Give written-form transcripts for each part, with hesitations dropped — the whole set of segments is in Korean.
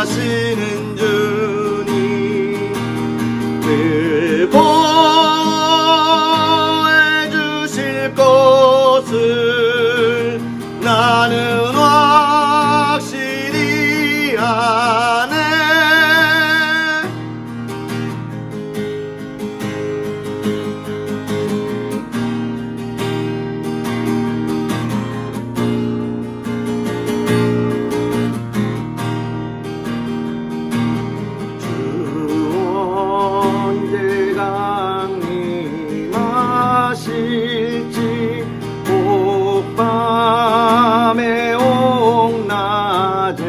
인도하시는 주님 늘 보호해 주실 것을 나는 확실히 아네. 실지 밤에 옥낮에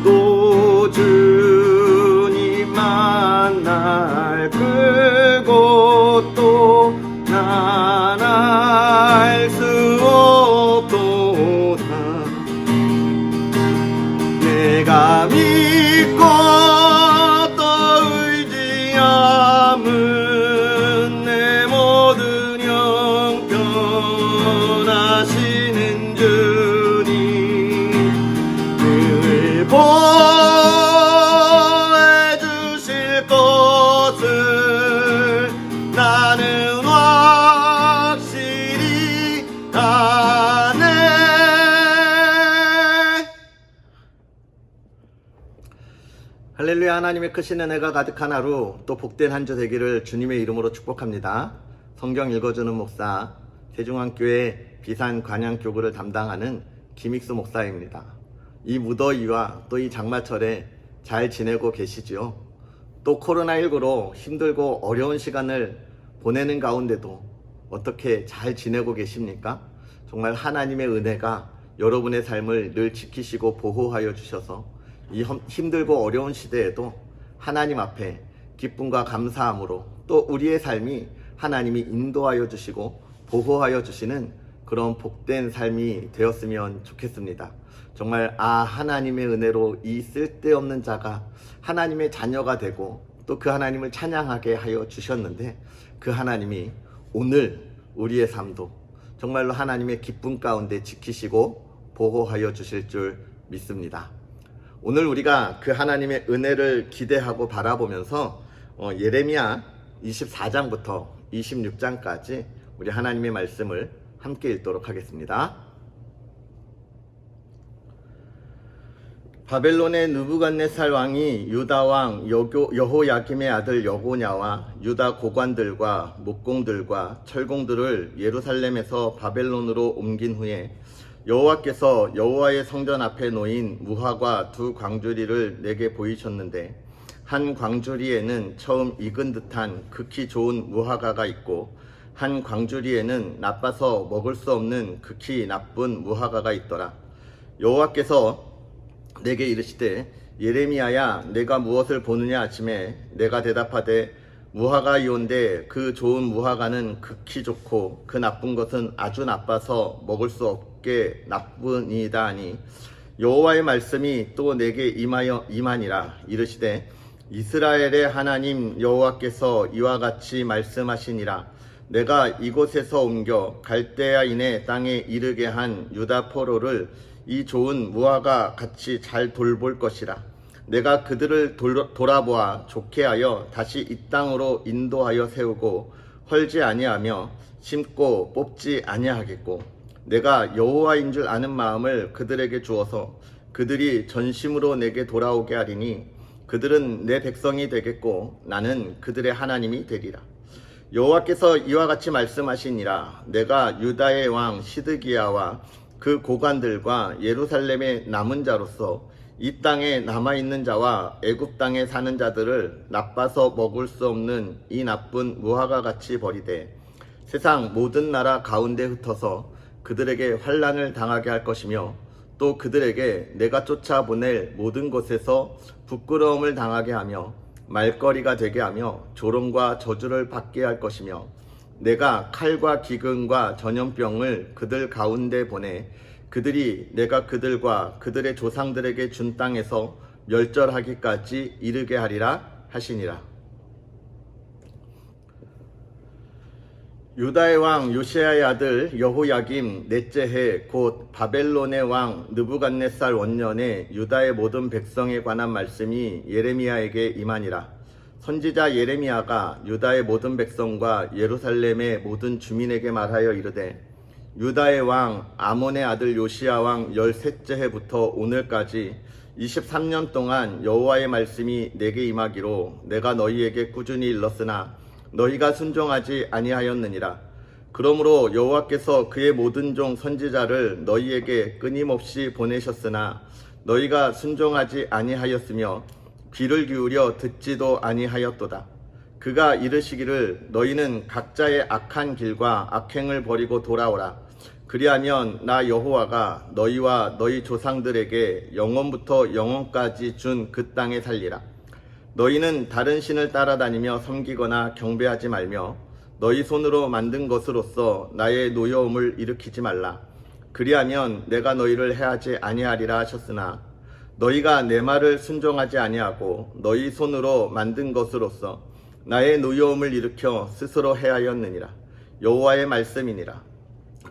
또 주님 만날 그곳도 난 알 수 없도다. 내가 믿고 또 의지함은 하시는 주님 늘 보호해 주실 것을 나는 확실히 아네. 할렐루야. 하나님의 크신 은혜가 가득한 하루, 또 복된 한 주 되기를 주님의 이름으로 축복합니다. 성경 읽어주는 목사, 세중앙교회 비산 관양교구를 담당하는 김익수 목사입니다. 이 무더위와 또 이 장마철에 잘 지내고 계시지요? 또 코로나19로 힘들고 어려운 시간을 보내는 가운데도 어떻게 잘 지내고 계십니까? 정말 하나님의 은혜가 여러분의 삶을 늘 지키시고 보호하여 주셔서 이 힘들고 어려운 시대에도 하나님 앞에 기쁨과 감사함으로 또 우리의 삶이 하나님이 인도하여 주시고 보호하여 주시는 그런 복된 삶이 되었으면 좋겠습니다. 정말 하나님의 은혜로 이 쓸데없는 자가 하나님의 자녀가 되고 또 그 하나님을 찬양하게 하여 주셨는데, 그 하나님이 오늘 우리의 삶도 정말로 하나님의 기쁨 가운데 지키시고 보호하여 주실 줄 믿습니다. 오늘 우리가 그 하나님의 은혜를 기대하고 바라보면서 예레미야 24장부터 26장까지 우리 하나님의 말씀을 함께 읽도록 하겠습니다. 바벨론의 느부갓네살 왕이 유다 왕 여호야김의 아들 여고냐와 유다 고관들과 목공들과 철공들을 예루살렘에서 바벨론으로 옮긴 후에 여호와께서 여호와의 성전 앞에 놓인 무화과 두 광주리를 내게 보이셨는데, 한 광주리에는 처음 익은 듯한 극히 좋은 무화과가 있고 한 광주리에는 나빠서 먹을 수 없는 극히 나쁜 무화과가 있더라. 여호와께서 내게 이르시되, 예레미야야, 내가 무엇을 보느냐 하시매 내가 대답하되, 무화과이온데 그 좋은 무화과는 극히 좋고 그 나쁜 것은 아주 나빠서 먹을 수 없게 나쁘니이다 하니, 여호와의 말씀이 또 내게 임하니라. 이르시되, 이스라엘의 하나님 여호와께서 이와 같이 말씀하시니라. 내가 이곳에서 옮겨 갈대아인의 땅에 이르게 한 유다 포로를 이 좋은 무화과 같이 잘 돌볼 것이라. 내가 그들을 돌아보아 좋게 하여 다시 이 땅으로 인도하여 세우고 헐지 아니하며 심고 뽑지 아니하겠고, 내가 여호와인 줄 아는 마음을 그들에게 주어서 그들이 전심으로 내게 돌아오게 하리니, 그들은 내 백성이 되겠고 나는 그들의 하나님이 되리라. 여호와께서 이와 같이 말씀하시니라. 내가 유다의 왕 시드기야와 그 고관들과 예루살렘의 남은 자로서 이 땅에 남아있는 자와 애굽 땅에 사는 자들을 나빠서 먹을 수 없는 이 나쁜 무화과 같이 버리되, 세상 모든 나라 가운데 흩어서 그들에게 환난을 당하게 할 것이며, 또 그들에게 내가 쫓아보낼 모든 곳에서 부끄러움을 당하게 하며 말거리가 되게 하며 조롱과 저주를 받게 할 것이며, 내가 칼과 기근과 전염병을 그들 가운데 보내 그들이 내가 그들과 그들의 조상들에게 준 땅에서 멸절하기까지 이르게 하리라 하시니라. 유다의 왕 요시야의 아들 여호야김 넷째 해 곧 바벨론의 왕 느부갓네살 원년에 유다의 모든 백성에 관한 말씀이 예레미야에게 임하니라. 선지자 예레미야가 유다의 모든 백성과 예루살렘의 모든 주민에게 말하여 이르되 유다의 왕 아몬의 아들 요시야 왕 13째 해부터 오늘까지 23년 동안 여호와의 말씀이 내게 임하기로 내가 너희에게 꾸준히 일렀으나 너희가 순종하지 아니하였느니라. 그러므로 여호와께서 그의 모든 종 선지자를 너희에게 끊임없이 보내셨으나 너희가 순종하지 아니하였으며 귀를 기울여 듣지도 아니하였도다. 그가 이르시기를 너희는 각자의 악한 길과 악행을 버리고 돌아오라. 그리하면 나 여호와가 너희와 너희 조상들에게 영원부터 영원까지 준 그 땅에 살리라. 너희는 다른 신을 따라다니며 섬기거나 경배하지 말며 너희 손으로 만든 것으로서 나의 노여움을 일으키지 말라. 그리하면 내가 너희를 해하지 아니하리라 하셨으나 너희가 내 말을 순종하지 아니하고 너희 손으로 만든 것으로서 나의 노여움을 일으켜 스스로 해하였느니라. 여호와의 말씀이니라.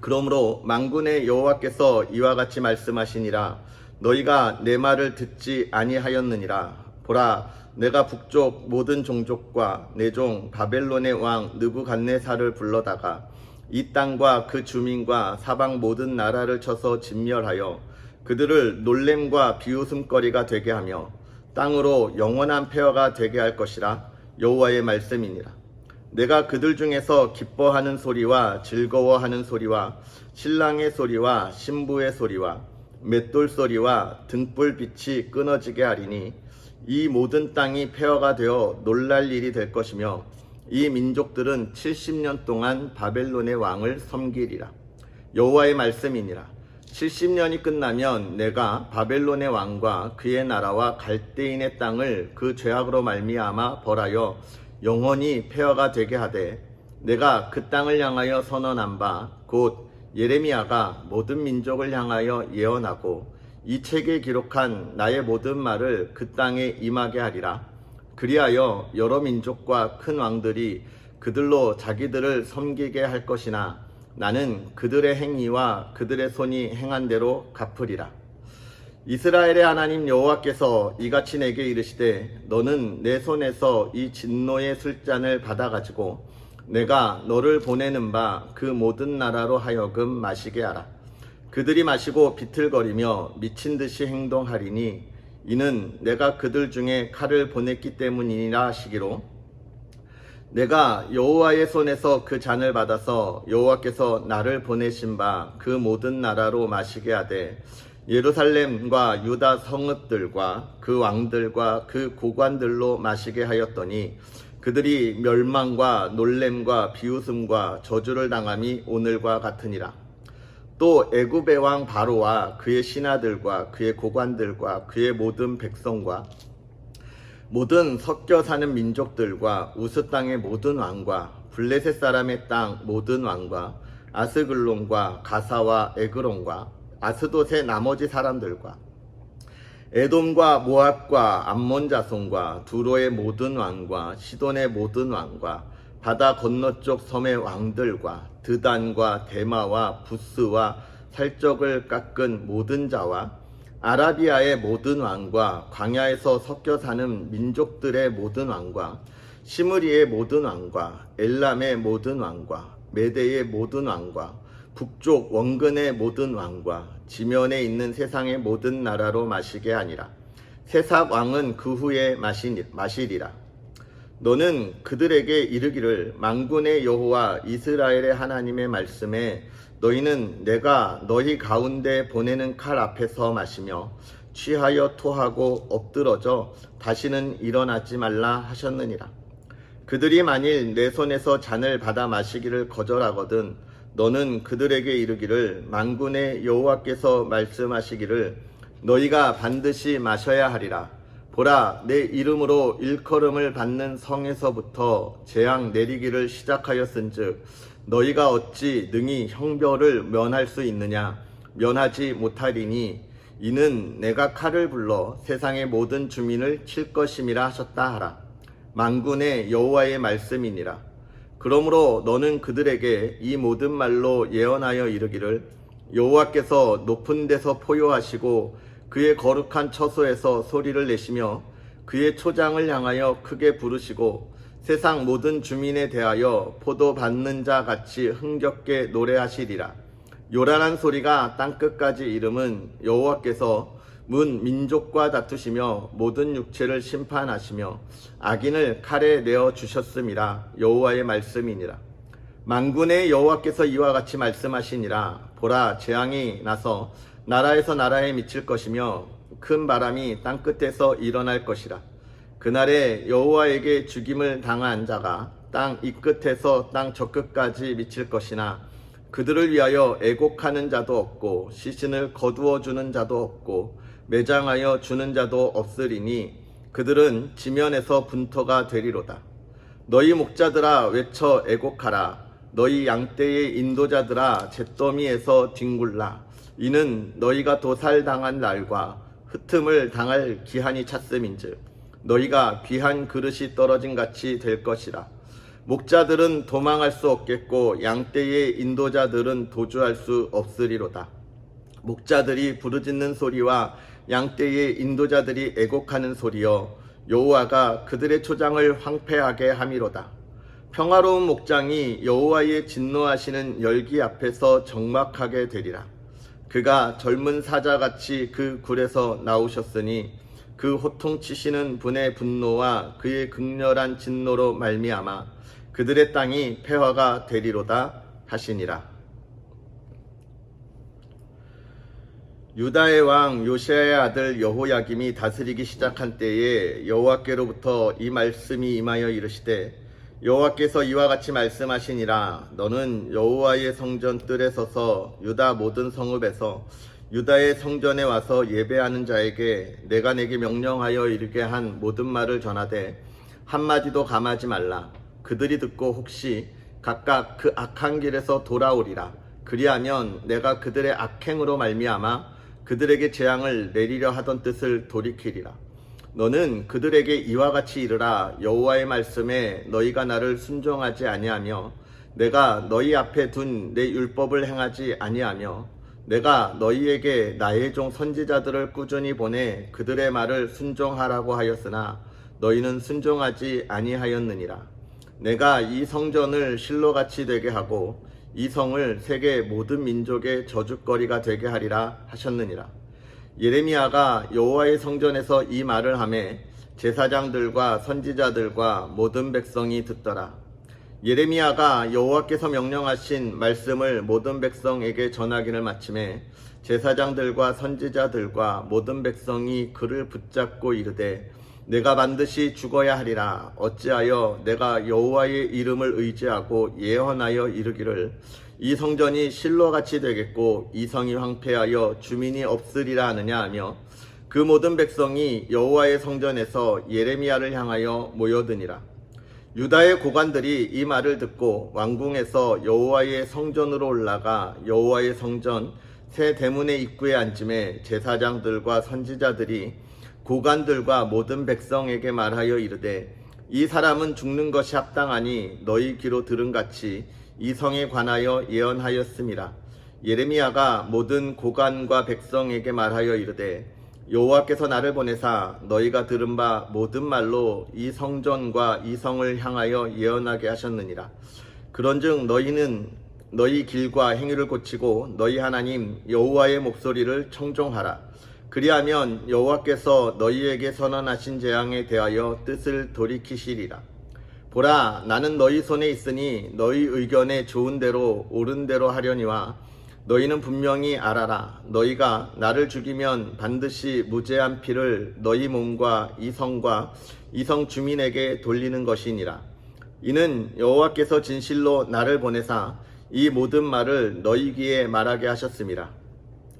그러므로 만군의 여호와께서 이와 같이 말씀하시니라. 너희가 내 말을 듣지 아니하였느니라. 보라, 내가 북쪽 모든 종족과 내 종 바벨론의 왕 느부갓네살을 불러다가 이 땅과 그 주민과 사방 모든 나라를 쳐서 진멸하여 그들을 놀램과 비웃음거리가 되게 하며 땅으로 영원한 폐허가 되게 할 것이라. 여호와의 말씀이니라. 내가 그들 중에서 기뻐하는 소리와 즐거워하는 소리와 신랑의 소리와 신부의 소리와 맷돌 소리와 등불빛이 끊어지게 하리니 이 모든 땅이 폐허가 되어 놀랄 일이 될 것이며 이 민족들은 70년 동안 바벨론의 왕을 섬기리라. 여호와의 말씀이니라. 70년이 끝나면 내가 바벨론의 왕과 그의 나라와 갈대인의 땅을 그 죄악으로 말미암아 벌하여 영원히 폐허가 되게 하되 내가 그 땅을 향하여 선언한 바 곧 예레미야가 모든 민족을 향하여 예언하고 이 책에 기록한 나의 모든 말을 그 땅에 임하게 하리라. 그리하여 여러 민족과 큰 왕들이 그들로 자기들을 섬기게 할 것이나 나는 그들의 행위와 그들의 손이 행한 대로 갚으리라. 이스라엘의 하나님 여호와께서 이같이 내게 이르시되 너는 내 손에서 이 진노의 술잔을 받아가지고 내가 너를 보내는 바 그 모든 나라로 하여금 마시게 하라. 그들이 마시고 비틀거리며 미친 듯이 행동하리니 이는 내가 그들 중에 칼을 보냈기 때문이니라 하시기로 내가 여호와의 손에서 그 잔을 받아서 여호와께서 나를 보내신 바 그 모든 나라로 마시게 하되 예루살렘과 유다 성읍들과 그 왕들과 그 고관들로 마시게 하였더니 그들이 멸망과 놀램과 비웃음과 저주를 당함이 오늘과 같으니라. 또 애굽의 왕 바로와 그의 신하들과 그의 고관들과 그의 모든 백성과 모든 섞여 사는 민족들과 우스 땅의 모든 왕과 블레셋 사람의 땅 모든 왕과 아스글론과 가사와 에그론과 아스돗의 나머지 사람들과 에돔과 모압과 암몬 자손과 두로의 모든 왕과 시돈의 모든 왕과 바다 건너쪽 섬의 왕들과 드단과 데마와 부스와 살적을 깎은 모든 자와 아라비아의 모든 왕과 광야에서 섞여 사는 민족들의 모든 왕과 시므리의 모든 왕과 엘람의 모든 왕과 메대의 모든 왕과 북쪽 원근의 모든 왕과 지면에 있는 세상의 모든 나라로 마시게 하니라. 세삭 왕은 그 후에 마시리라. 너는 그들에게 이르기를 만군의 여호와 이스라엘의 하나님의 말씀에 너희는 내가 너희 가운데 보내는 칼 앞에서 마시며 취하여 토하고 엎드러져 다시는 일어나지 말라 하셨느니라. 그들이 만일 내 손에서 잔을 받아 마시기를 거절하거든 너는 그들에게 이르기를 만군의 여호와께서 말씀하시기를 너희가 반드시 마셔야 하리라. 보라, 내 이름으로 일컬음을 받는 성에서부터 재앙 내리기를 시작하였은즉 너희가 어찌 능히 형벌을 면할 수 있느냐? 면하지 못하리니 이는 내가 칼을 불러 세상의 모든 주민을 칠 것임이라 하셨다 하라. 만군의 여호와의 말씀이니라. 그러므로 너는 그들에게 이 모든 말로 예언하여 이르기를 여호와께서 높은 데서 포효하시고 그의 거룩한 처소에서 소리를 내시며 그의 초장을 향하여 크게 부르시고 세상 모든 주민에 대하여 포도 받는 자 같이 흥겹게 노래하시리라. 요란한 소리가 땅끝까지 이름은 여호와께서 문 민족과 다투시며 모든 육체를 심판하시며 악인을 칼에 내어 주셨음이라. 여호와의 말씀이니라. 만군의 여호와께서 이와 같이 말씀하시니라. 보라, 재앙이 나서 나라에서 나라에 미칠 것이며 큰 바람이 땅끝에서 일어날 것이라. 그날에 여호와에게 죽임을 당한 자가 땅 이 끝에서 땅 저 끝까지 미칠 것이나 그들을 위하여 애곡하는 자도 없고 시신을 거두어 주는 자도 없고 매장하여 주는 자도 없으리니 그들은 지면에서 분터가 되리로다. 너희 목자들아 외쳐 애곡하라. 너희 양떼의 인도자들아 잿더미에서 뒹굴라. 이는 너희가 도살당한 날과 흩음을 당할 기한이 찼음인즉 너희가 귀한 그릇이 떨어진 같이 될 것이라. 목자들은 도망할 수 없겠고 양떼의 인도자들은 도주할 수 없으리로다. 목자들이 부르짖는 소리와 양떼의 인도자들이 애곡하는 소리여 여호와가 그들의 초장을 황폐하게 함이로다. 평화로운 목장이 여호와의 진노하시는 열기 앞에서 적막하게 되리라. 그가 젊은 사자같이 그 굴에서 나오셨으니 그 호통치시는 분의 분노와 그의 극렬한 진노로 말미암아 그들의 땅이 폐허가 되리로다 하시니라. 유다의 왕 요시야의 아들 여호야김이 다스리기 시작한 때에 여호와께로부터 이 말씀이 임하여 이르시되 여호와께서 이와 같이 말씀하시니라. 너는 여호와의 성전 뜰에 서서 유다 모든 성읍에서 유다의 성전에 와서 예배하는 자에게 내가 내게 명령하여 이르게 한 모든 말을 전하되 한마디도 감하지 말라. 그들이 듣고 혹시 각각 그 악한 길에서 돌아오리라. 그리하면 내가 그들의 악행으로 말미암아 그들에게 재앙을 내리려 하던 뜻을 돌이키리라. 너는 그들에게 이와 같이 이르라. 여호와의 말씀에 너희가 나를 순종하지 아니하며 내가 너희 앞에 둔 내 율법을 행하지 아니하며 내가 너희에게 나의 종 선지자들을 꾸준히 보내 그들의 말을 순종하라고 하였으나 너희는 순종하지 아니하였느니라. 내가 이 성전을 실로같이 되게 하고 이 성을 세계 모든 민족의 저주거리가 되게 하리라 하셨느니라. 예레미야가 여호와의 성전에서 이 말을 하매 제사장들과 선지자들과 모든 백성이 듣더라. 예레미야가 여호와께서 명령하신 말씀을 모든 백성에게 전하기를 마침에 제사장들과 선지자들과 모든 백성이 그를 붙잡고 이르되 내가 반드시 죽어야 하리라. 어찌하여 내가 여호와의 이름을 의지하고 예언하여 이르기를 이 성전이 실로같이 되겠고 이 성이 황폐하여 주민이 없으리라 하느냐 하며 그 모든 백성이 여호와의 성전에서 예레미야를 향하여 모여드니라. 유다의 고관들이 이 말을 듣고 왕궁에서 여호와의 성전으로 올라가 여호와의 성전 새 대문의 입구에 앉음에 제사장들과 선지자들이 고관들과 모든 백성에게 말하여 이르되 이 사람은 죽는 것이 합당하니 너희 귀로 들은 같이 이 성에 관하여 예언하였음이라. 예레미야가 모든 고관과 백성에게 말하여 이르되 여호와께서 나를 보내사 너희가 들은 바 모든 말로 이 성전과 이 성을 향하여 예언하게 하셨느니라. 그런즉 너희는 너희 길과 행위를 고치고 너희 하나님 여호와의 목소리를 청종하라. 그리하면 여호와께서 너희에게 선언하신 재앙에 대하여 뜻을 돌이키시리라. 보라, 나는 너희 손에 있으니 너희 의견에 좋은 대로 옳은 대로 하려니와 너희는 분명히 알아라. 너희가 나를 죽이면 반드시 무죄한 피를 너희 몸과 이 성과 이 성 주민에게 돌리는 것이니라. 이는 여호와께서 진실로 나를 보내사 이 모든 말을 너희 귀에 말하게 하셨음이라.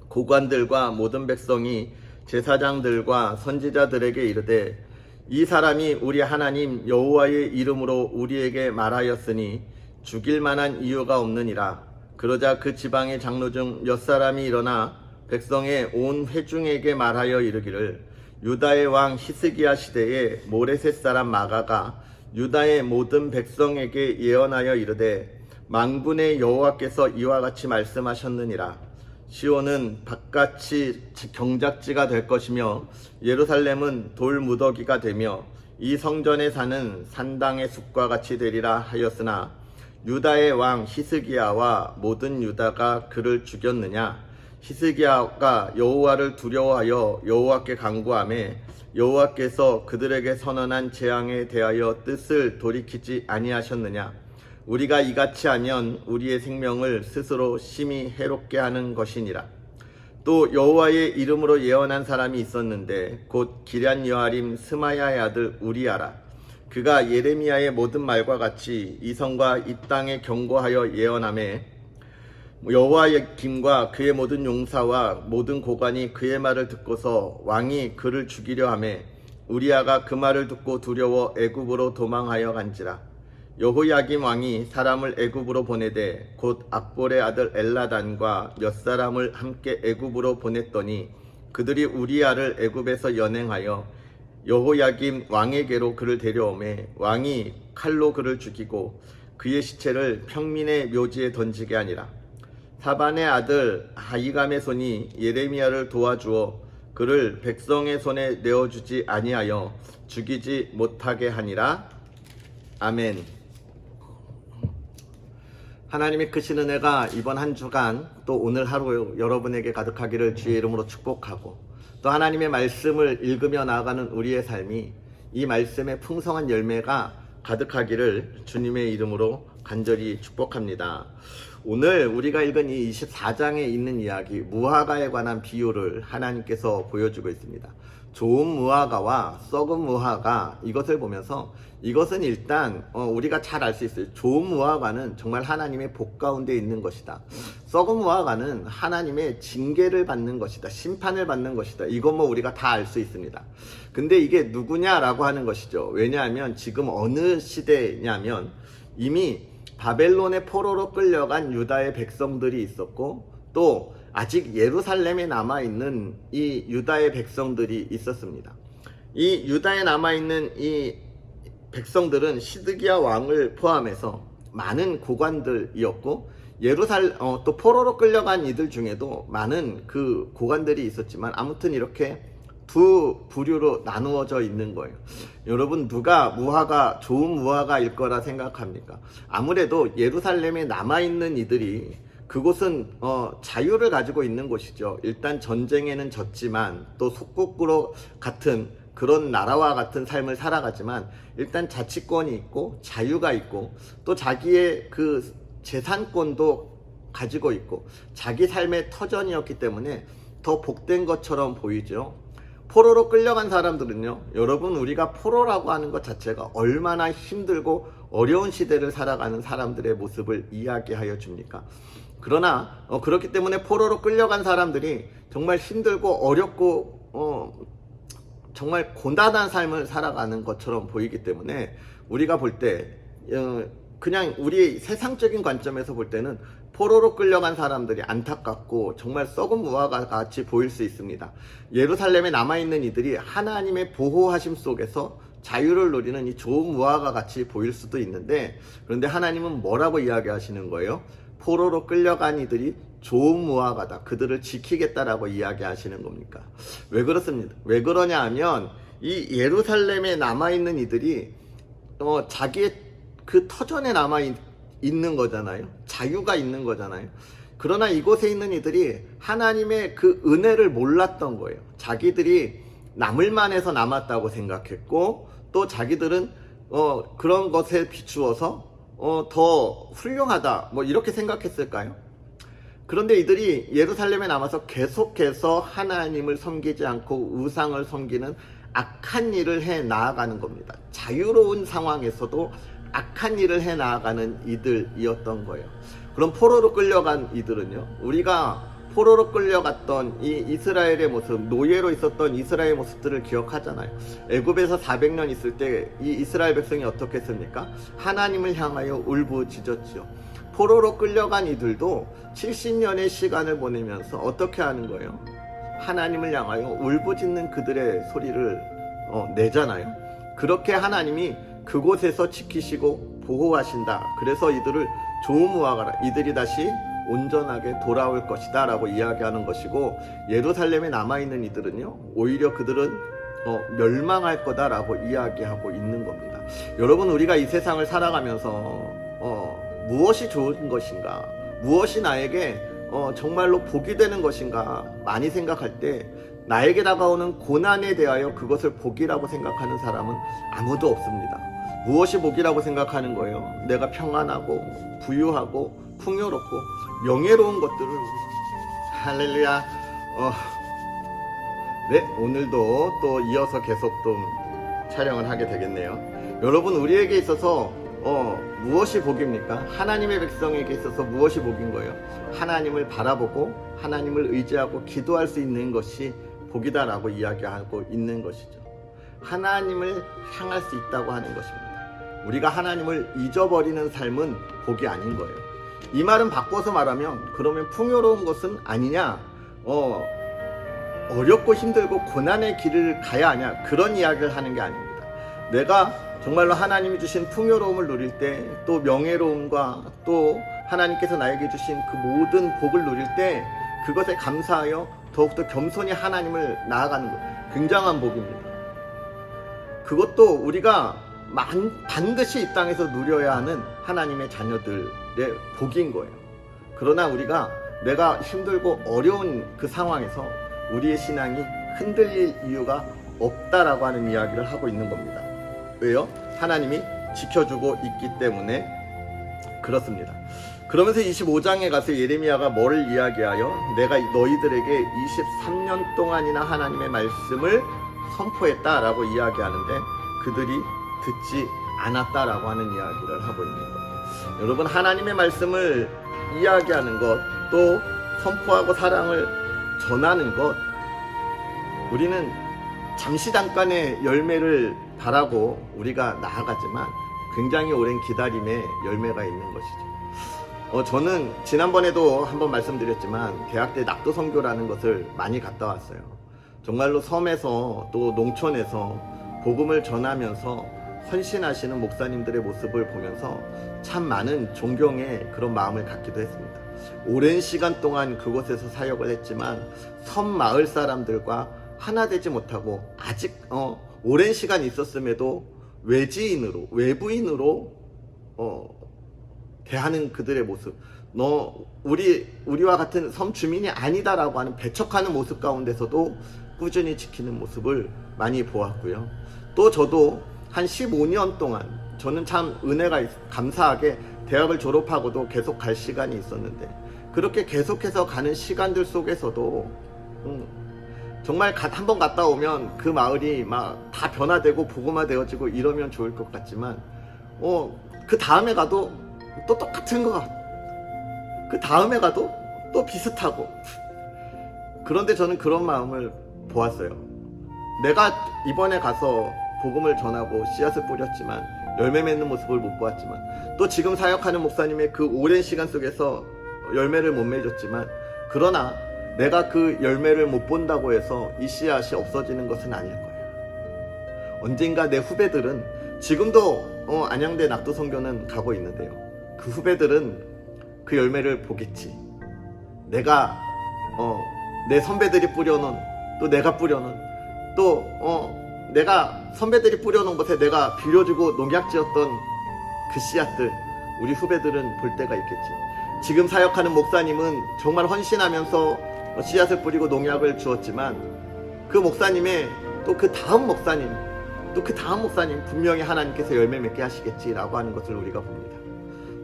고관들과 모든 백성이 제사장들과 선지자들에게 이르되 이 사람이 우리 하나님 여호와의 이름으로 우리에게 말하였으니 죽일 만한 이유가 없느니라. 그러자 그 지방의 장로 중 몇 사람이 일어나 백성의 온 회중에게 말하여 이르기를 유다의 왕 히스기야 시대에 모레셋 사람 마가가 유다의 모든 백성에게 예언하여 이르되 만군의 여호와께서 이와 같이 말씀하셨느니라. 시온은 바깥이 경작지가 될 것이며 예루살렘은 돌무더기가 되며 이 성전에 사는 산당의 숲과 같이 되리라 하였으나 유다의 왕 히스기야와 모든 유다가 그를 죽였느냐? 히스기야가 여호와를 두려워하여 여호와께 간구하매 여호와께서 그들에게 선언한 재앙에 대하여 뜻을 돌이키지 아니하셨느냐? 우리가 이같이 하면 우리의 생명을 스스로 심히 해롭게 하는 것이니라. 또 여호와의 이름으로 예언한 사람이 있었는데 곧 기럇 여아림 스마야의 아들 우리아라. 그가 예레미야의 모든 말과 같이 이 성과 이 땅에 경고하여 예언하매 여호와의 김과 그의 모든 용사와 모든 고관이 그의 말을 듣고서 왕이 그를 죽이려 하매 우리아가 그 말을 듣고 두려워 애굽으로 도망하여 간지라. 여호야김 왕이 사람을 애굽으로 보내되 곧 악볼의 아들 엘라단과 몇 사람을 함께 애굽으로 보냈더니 그들이 우리아를 애굽에서 연행하여 여호야김 왕에게로 그를 데려오매 왕이 칼로 그를 죽이고 그의 시체를 평민의 묘지에 던지게 하니라. 사반의 아들 하이감의 손이 예레미야를 도와주어 그를 백성의 손에 내어주지 아니하여 죽이지 못하게 하니라. 아멘. 하나님의 크신 은혜가 이번 한 주간 또 오늘 하루 여러분에게 가득하기를 주의 이름으로 축복하고 또 하나님의 말씀을 읽으며 나아가는 우리의 삶이 이 말씀의 풍성한 열매가 가득하기를 주님의 이름으로 간절히 축복합니다. 오늘 우리가 읽은 이 24장에 있는 이야기 무화과에 관한 비유를 하나님께서 보여주고 있습니다. 좋은 무화과와 썩은 무화과, 이것을 보면서 이것은 일단 우리가 잘 알 수 있어요. 좋은 무화과는 정말 하나님의 복 가운데 있는 것이다. 썩은 무화과는 하나님의 징계를 받는 것이다. 심판을 받는 것이다. 이건 뭐 우리가 다 알 수 있습니다. 근데 이게 누구냐라고 하는 것이죠. 왜냐하면 지금 어느 시대냐면 이미 바벨론의 포로로 끌려간 유다의 백성들이 있었고 또 아직 예루살렘에 남아있는 이 유다의 백성들이 있었습니다. 이 유다에 남아있는 이 백성들은 시드기야 왕을 포함해서 많은 고관들이었고 또 포로로 끌려간 이들 중에도 많은 그 고관들이 있었지만 아무튼 이렇게 두 부류로 나누어져 있는 거예요. 여러분 누가 좋은 무화과일 거라 생각합니까? 아무래도 예루살렘에 남아있는 이들이 그곳은 자유를 가지고 있는 곳이죠. 일단 전쟁에는 졌지만 또 속국으로 같은 그런 나라와 같은 삶을 살아가지만 일단 자치권이 있고 자유가 있고 또 자기의 그 재산권도 가지고 있고 자기 삶의 터전이었기 때문에 더 복된 것처럼 보이죠. 포로로 끌려간 사람들은요, 여러분 우리가 포로라고 하는 것 자체가 얼마나 힘들고 어려운 시대를 살아가는 사람들의 모습을 이야기하여 줍니까? 그러나 그렇기 때문에 포로로 끌려간 사람들이 정말 힘들고 어렵고 정말 고단한 삶을 살아가는 것처럼 보이기 때문에 우리가 볼 때 그냥 우리 세상적인 관점에서 볼 때는 포로로 끌려간 사람들이 안타깝고 정말 썩은 무화과 같이 보일 수 있습니다. 예루살렘에 남아있는 이들이 하나님의 보호하심 속에서 자유를 누리는 이 좋은 무화과 같이 보일 수도 있는데 그런데 하나님은 뭐라고 이야기하시는 거예요? 포로로 끌려간 이들이 좋은 무화과다. 그들을 지키겠다라고 이야기하시는 겁니까? 왜 그렇습니다. 왜 그러냐 하면 이 예루살렘에 남아있는 이들이 자기의 그 터전에 남아있는 거잖아요. 자유가 있는 거잖아요. 그러나 이곳에 있는 이들이 하나님의 그 은혜를 몰랐던 거예요. 자기들이 남을 만해서 남았다고 생각했고 또 자기들은 그런 것에 비추어서 더 훌륭하다 뭐 이렇게 생각했을까요? 그런데 이들이 예루살렘에 남아서 계속해서 하나님을 섬기지 않고 우상을 섬기는 악한 일을 해 나아가는 겁니다. 자유로운 상황에서도 악한 일을 해 나아가는 이들이었던 거예요. 그럼 포로로 끌려간 이들은요, 우리가 포로로 끌려갔던 이 이스라엘의 모습, 노예로 있었던 이스라엘의 모습들을 기억하잖아요. 애굽에서 400년 있을 때 이 이스라엘 백성이 어떻게 했습니까? 하나님을 향하여 울부짖었지요. 포로로 끌려간 이들도 70년의 시간을 보내면서 어떻게 하는 거예요? 하나님을 향하여 울부짖는 그들의 소리를 내잖아요. 그렇게 하나님이 그곳에서 지키시고 보호하신다. 그래서 이들을 조무하거라. 이들이 다시 온전하게 돌아올 것이다 라고 이야기하는 것이고, 예루살렘에 남아있는 이들은요, 오히려 그들은 멸망할 거다라고 이야기하고 있는 겁니다. 여러분, 우리가 이 세상을 살아가면서 무엇이 좋은 것인가, 무엇이 나에게 정말로 복이 되는 것인가 많이 생각할 때, 나에게 다가오는 고난에 대하여 그것을 복이라고 생각하는 사람은 아무도 없습니다. 무엇이 복이라고 생각하는 거예요? 내가 평안하고 부유하고 풍요롭고 명예로운 것들을. 할렐루야. 네, 오늘도 또 이어서 계속 또 촬영을 하게 되겠네요. 여러분, 우리에게 있어서 무엇이 복입니까? 하나님의 백성에게 있어서 무엇이 복인 거예요? 하나님을 바라보고 하나님을 의지하고 기도할 수 있는 것이 복이다라고 이야기하고 있는 것이죠. 하나님을 향할 수 있다고 하는 것입니다. 우리가 하나님을 잊어버리는 삶은 복이 아닌 거예요. 이 말은 바꿔서 말하면, 그러면 풍요로운 것은 아니냐, 어렵고 힘들고 고난의 길을 가야 하냐, 그런 이야기를 하는 게 아닙니다. 내가 정말로 하나님이 주신 풍요로움을 누릴 때, 또 명예로움과 또 하나님께서 나에게 주신 그 모든 복을 누릴 때, 그것에 감사하여 더욱더 겸손히 하나님을 나아가는 것, 굉장한 복입니다. 그것도 우리가 반드시 이 땅에서 누려야 하는 하나님의 자녀들의 복인 거예요. 그러나 우리가 내가 힘들고 어려운 그 상황에서 우리의 신앙이 흔들릴 이유가 없다라고 하는 이야기를 하고 있는 겁니다. 왜요? 하나님이 지켜주고 있기 때문에 그렇습니다. 그러면서 25장에 가서 예레미야가 뭐를 이야기하여, 내가 너희들에게 23년 동안이나 하나님의 말씀을 선포했다라고 이야기하는데, 그들이 듣지 않았다라고 하는 이야기를 하고 있는 거예요. 여러분, 하나님의 말씀을 이야기하는 것, 또 선포하고 사랑을 전하는 것, 우리는 잠시 잠깐의 열매를 바라고 우리가 나아가지만 굉장히 오랜 기다림의 열매가 있는 것이죠. 저는 지난번에도 한번 말씀드렸지만 대학 때 낙도 선교라는 것을 많이 갔다 왔어요. 정말로 섬에서 또 농촌에서 복음을 전하면서 헌신하시는 목사님들의 모습을 보면서 참 많은 존경의 그런 마음을 갖기도 했습니다. 오랜 시간 동안 그곳에서 사역을 했지만 섬 마을 사람들과 하나 되지 못하고, 아직 오랜 시간 있었음에도 외지인으로, 외부인으로 대하는 그들의 모습, 우리와 같은 섬 주민이 아니다라고 하는 배척하는 모습 가운데서도 꾸준히 지키는 모습을 많이 보았고요. 또 저도 한 15년 동안, 저는 참 은혜가 감사하게 대학을 졸업하고도 계속 갈 시간이 있었는데, 그렇게 계속해서 가는 시간들 속에서도 정말 한번 갔다 오면 그 마을이 막 다 변화되고 복음화되어지고 이러면 좋을 것 같지만, 그 다음에 가도 또 똑같은 것 같고, 그 다음에 가도 또 비슷하고. 그런데 저는 그런 마음을 보았어요. 내가 이번에 가서 복음을 전하고 씨앗을 뿌렸지만 열매 맺는 모습을 못 보았지만, 또 지금 사역하는 목사님의 그 오랜 시간 속에서 열매를 못 맺었지만, 그러나 내가 그 열매를 못 본다고 해서 이 씨앗이 없어지는 것은 아닐 거예요. 언젠가 내 후배들은, 지금도 안양대 낙도 선교는 가고 있는데요, 그 후배들은 그 열매를 보겠지. 내가 내 선배들이 뿌려놓은, 또 내가 뿌려놓은, 또 내가 선배들이 뿌려놓은 것에 내가 빌려주고 농약지었던 그 씨앗들, 우리 후배들은 볼 때가 있겠지. 지금 사역하는 목사님은 정말 헌신하면서 씨앗을 뿌리고 농약을 주었지만, 그 목사님의 또 그 다음 목사님, 또 그 다음 목사님, 분명히 하나님께서 열매 맺게 하시겠지라고 하는 것을 우리가 봅니다.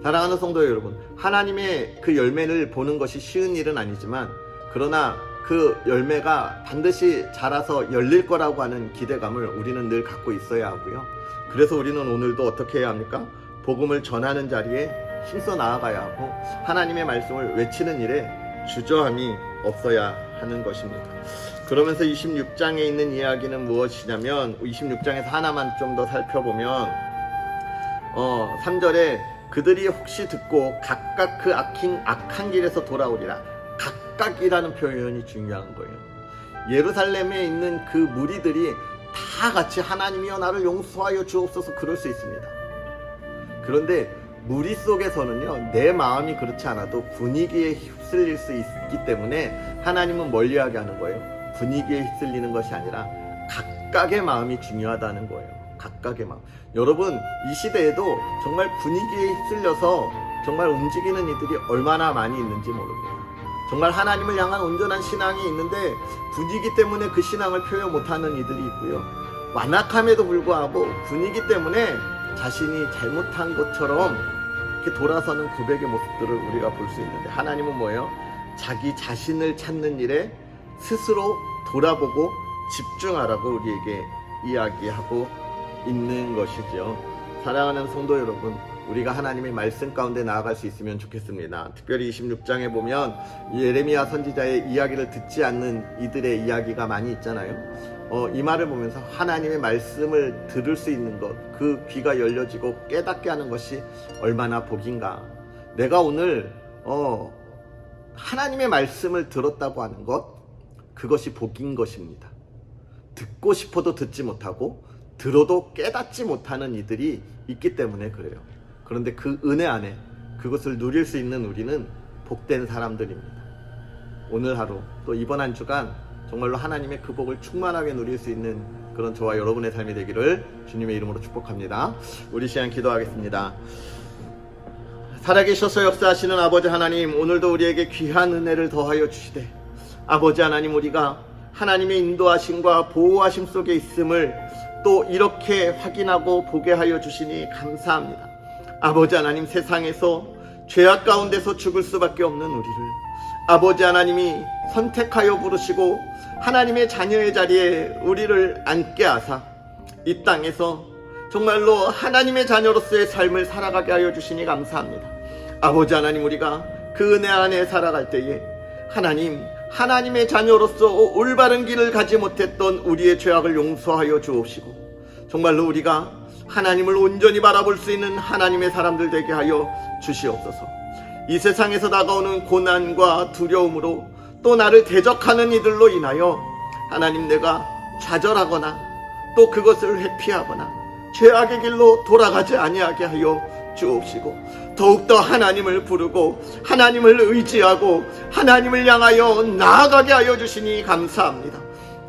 사랑하는 성도 여러분, 하나님의 그 열매를 보는 것이 쉬운 일은 아니지만, 그러나 그 열매가 반드시 자라서 열릴 거라고 하는 기대감을 우리는 늘 갖고 있어야 하고요. 그래서 우리는 오늘도 어떻게 해야 합니까? 복음을 전하는 자리에 힘써 나아가야 하고, 하나님의 말씀을 외치는 일에 주저함이 없어야 하는 것입니다. 그러면서 26장에 있는 이야기는 무엇이냐면, 26장에서 하나만 좀 더 살펴보면 3절에 그들이 혹시 듣고 각각 그 악한 길에서 돌아오리라. 각각이라는 표현이 중요한 거예요. 예루살렘에 있는 그 무리들이 다 같이 하나님이여 나를 용서하여 주옵소서 그럴 수 있습니다. 그런데 무리 속에서는요, 내 마음이 그렇지 않아도 분위기에 휩쓸릴 수 있기 때문에 하나님은 멀리하게 하는 거예요. 분위기에 휩쓸리는 것이 아니라 각각의 마음이 중요하다는 거예요. 각각의 마음. 여러분, 이 시대에도 정말 분위기에 휩쓸려서 정말 움직이는 이들이 얼마나 많이 있는지 모릅니다. 정말 하나님을 향한 온전한 신앙이 있는데 분위기 때문에 그 신앙을 표현 못하는 이들이 있고요. 완악함에도 불구하고 분위기 때문에 자신이 잘못한 것처럼 이렇게 돌아서는 고백의 모습들을 우리가 볼 수 있는데, 하나님은 뭐예요? 자기 자신을 찾는 일에 스스로 돌아보고 집중하라고 우리에게 이야기하고 있는 것이죠. 사랑하는 성도 여러분, 우리가 하나님의 말씀 가운데 나아갈 수 있으면 좋겠습니다. 특별히 26장에 보면 예레미야 선지자의 이야기를 듣지 않는 이들의 이야기가 많이 있잖아요. 이 말을 보면서 하나님의 말씀을 들을 수 있는 것, 그 귀가 열려지고 깨닫게 하는 것이 얼마나 복인가. 내가 오늘 하나님의 말씀을 들었다고 하는 것, 그것이 복인 것입니다. 듣고 싶어도 듣지 못하고 들어도 깨닫지 못하는 이들이 있기 때문에 그래요. 그런데 그 은혜 안에 그것을 누릴 수 있는 우리는 복된 사람들입니다. 오늘 하루 또 이번 한 주간 정말로 하나님의 그 복을 충만하게 누릴 수 있는 그런 저와 여러분의 삶이 되기를 주님의 이름으로 축복합니다. 우리 시간 기도하겠습니다. 살아계셔서 역사하시는 아버지 하나님, 오늘도 우리에게 귀한 은혜를 더하여 주시되, 아버지 하나님, 우리가 하나님의 인도하심과 보호하심 속에 있음을 또 이렇게 확인하고 보게 하여 주시니 감사합니다. 아버지 하나님, 세상에서 죄악 가운데서 죽을 수밖에 없는 우리를 아버지 하나님이 선택하여 부르시고 하나님의 자녀의 자리에 우리를 앉게 하사 이 땅에서 정말로 하나님의 자녀로서의 삶을 살아가게 하여 주시니 감사합니다. 아버지 하나님, 우리가 그 은혜 안에 살아갈 때에 하나님의 자녀로서 올바른 길을 가지 못했던 우리의 죄악을 용서하여 주옵시고, 정말로 우리가 하나님을 온전히 바라볼 수 있는 하나님의 사람들 되게 하여 주시옵소서. 이 세상에서 다가오는 고난과 두려움으로 또 나를 대적하는 이들로 인하여 하나님, 내가 좌절하거나 또 그것을 회피하거나 죄악의 길로 돌아가지 아니하게 하여 주옵시고, 더욱더 하나님을 부르고 하나님을 의지하고 하나님을 향하여 나아가게 하여 주시니 감사합니다.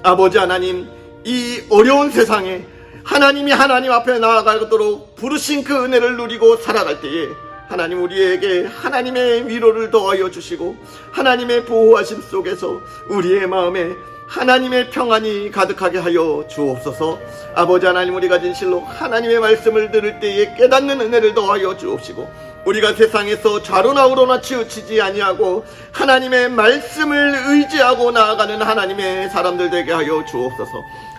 아버지 하나님, 이 어려운 세상에 하나님이 하나님 앞에 나아가도록 부르신 그 은혜를 누리고 살아갈 때에 하나님, 우리에게 하나님의 위로를 더하여 주시고 하나님의 보호하심 속에서 우리의 마음에 하나님의 평안이 가득하게 하여 주옵소서. 아버지 하나님, 우리가 진실로 하나님의 말씀을 들을 때에 깨닫는 은혜를 더하여 주옵시고, 우리가 세상에서 좌로나 우로나 치우치지 아니하고 하나님의 말씀을 의지하고 나아가는 하나님의 사람들 되게 하여 주옵소서.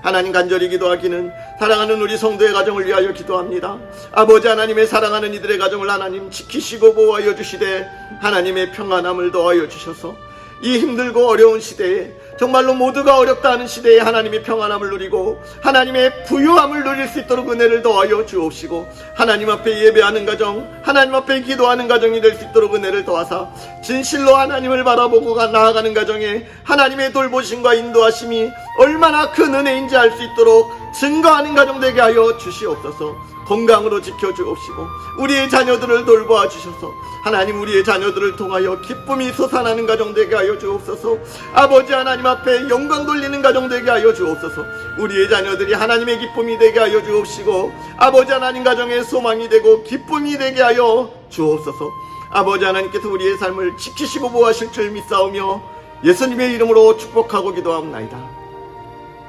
하나님, 간절히 기도하기는 사랑하는 우리 성도의 가정을 위하여 기도합니다. 아버지 하나님의 사랑하는 이들의 가정을 하나님 지키시고 보호하여 주시되 하나님의 평안함을 더하여 주셔서 이 힘들고 어려운 시대에, 정말로 모두가 어렵다 하는 시대에 하나님의 평안함을 누리고 하나님의 부유함을 누릴 수 있도록 은혜를 더하여 주옵시고, 하나님 앞에 예배하는 가정, 하나님 앞에 기도하는 가정이 될 수 있도록 은혜를 더하사 진실로 하나님을 바라보고 나아가는 가정에 하나님의 돌보심과 인도하심이 얼마나 큰 은혜인지 알 수 있도록 증거하는 가정 되게 하여 주시옵소서. 건강으로 지켜주옵시고 우리의 자녀들을 돌보아 주셔서 하나님, 우리의 자녀들을 통하여 기쁨이 솟아나는 가정 되게 하여 주옵소서. 아버지 하나님 앞에 영광 돌리는 가정 되게 하여 주옵소서. 우리의 자녀들이 하나님의 기쁨이 되게 하여 주옵시고 아버지 하나님, 가정의 소망이 되고 기쁨이 되게 하여 주옵소서. 아버지 하나님께서 우리의 삶을 지키시고 보호하실 줄 믿사오며 예수님의 이름으로 축복하고 기도하옵나이다.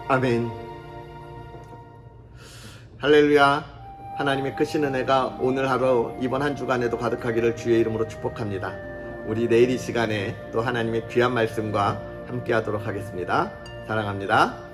아멘. 할렐루야. 하나님의 크신 은혜가 오늘 하루 이번 한 주간에도 가득하기를 주의 이름으로 축복합니다. 우리 내일 이 시간에 또 하나님의 귀한 말씀과 함께 하도록 하겠습니다. 사랑합니다.